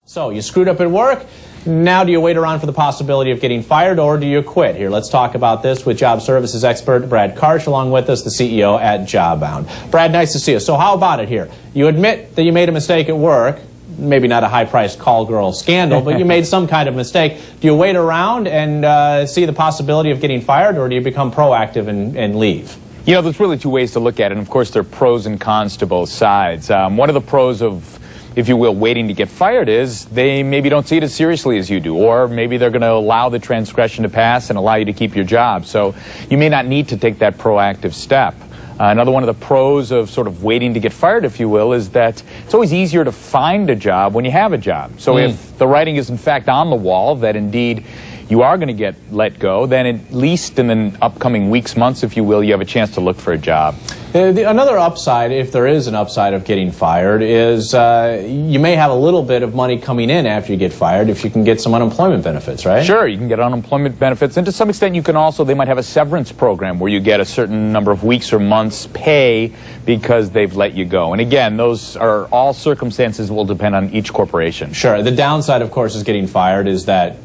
So you screwed up at work. Now do you wait around for the possibility of getting fired, or do you quit? Here, let's talk about this with job services expert Brad Karsh, along with us, the CEO at JobBound. Brad, nice to see you. So how about it here? You admit that you made a mistake at work. Maybe not a high-priced call girl scandal, but you made some kind of mistake. Do you wait around and see the possibility of getting fired, or do you become proactive and leave? You know, there's really two ways to look at it, and of course there are pros and cons to both sides. One of the pros of, if you will, waiting to get fired is they maybe don't see it as seriously as you do, or maybe they're going to allow the transgression to pass and allow you to keep your job. So you may not need to take that proactive step. Another one of the pros of sort of waiting to get fired, if you will, is that it's always easier to find a job when you have a job. So if the writing is in fact on the wall that indeed you are going to get let go, then at least in the upcoming weeks, months, if you will, you have a chance to look for a job. Another upside, if there is an upside of getting fired, is you may have a little bit of money coming in after you get fired if you can get some unemployment benefits, right? Sure, you can get unemployment benefits, and to some extent you can also, they might have a severance program where you get a certain number of weeks or months pay because they've let you go. And again, those are all circumstances that will depend on each corporation. Sure. The downside, of course, is getting fired is that,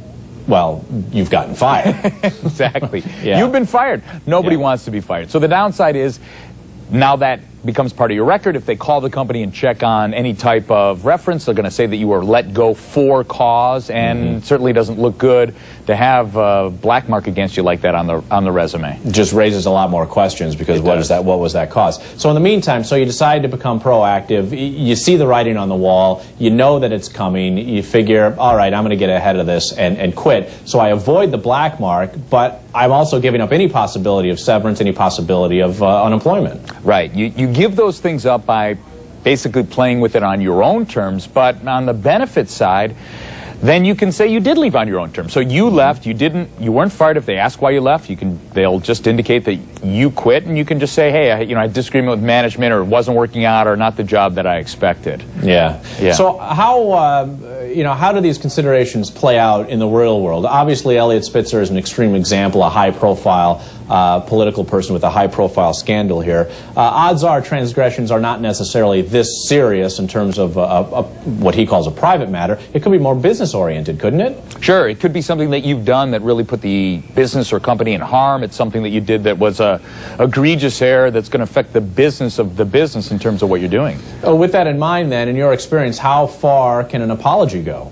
well, you've gotten fired. Exactly. Yeah. You've been fired. Nobody wants to be fired. So the downside is, now that becomes part of your record. If they call the company and check on any type of reference, they're going to say that you were let go for cause, and it certainly doesn't look good to have a black mark against you like that on the resume. It just raises a lot more questions because what was that cause? So in the meantime, so you decide to become proactive. You see the writing on the wall. You know that it's coming. You figure, all right, I'm going to get ahead of this and quit. So I avoid the black mark, but I'm also giving up any possibility of severance, any possibility of unemployment. Right. You give those things up by basically playing with it on your own terms, but on the benefit side, then you can say you did leave on your own terms. So you left, you weren't fired. If they ask why you left, they'll just indicate that you quit, and you can just say, hey, I had a disagreement with management, or it wasn't working out, or not the job that I expected. Yeah. So how do these considerations play out in the real world? Obviously, Eliot Spitzer is an extreme example, a high-profile political person with a high-profile scandal here. Odds are transgressions are not necessarily this serious in terms of what he calls a private matter. It could be more business-oriented, couldn't it? Sure. It could be something that you've done that really put the business or company in harm. It's something that you did that was a egregious error that's going to affect the business of the business in terms of what you're doing. With that in mind, then, in your experience, how far can an apology go?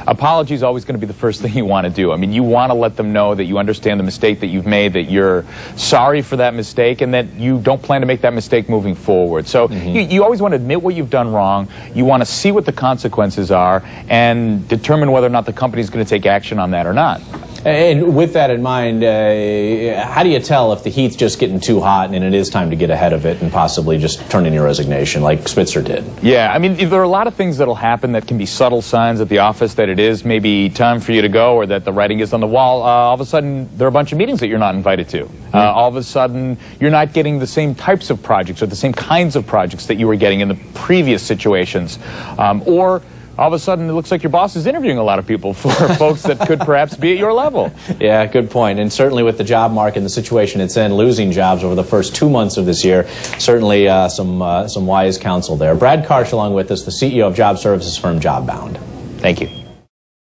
Apology is always going to be the first thing you want to do. I mean, you want to let them know that you understand the mistake that you've made, that you're sorry for that mistake, and that you don't plan to make that mistake moving forward. So you always want to admit what you've done wrong. You want to see what the consequences are and determine whether or not the company is going to take action on that or not. And with that in mind, how do you tell if the heat's just getting too hot and it is time to get ahead of it and possibly just turn in your resignation like Spitzer did? Yeah, I mean, there are a lot of things that will happen that can be subtle signs at the office that it is maybe time for you to go, or that the writing is on the wall. All of a sudden, there are a bunch of meetings that you're not invited to. All of a sudden, you're not getting the same types of projects or the same kinds of projects that you were getting in the previous situations. Or all of a sudden, it looks like your boss is interviewing a lot of people for folks that could perhaps be at your level. Yeah, good point. And certainly with the job market and the situation it's in, losing jobs over the first 2 months of this year, certainly some wise counsel there. Brad Karsh along with us, the CEO of job services firm JobBound. Thank you.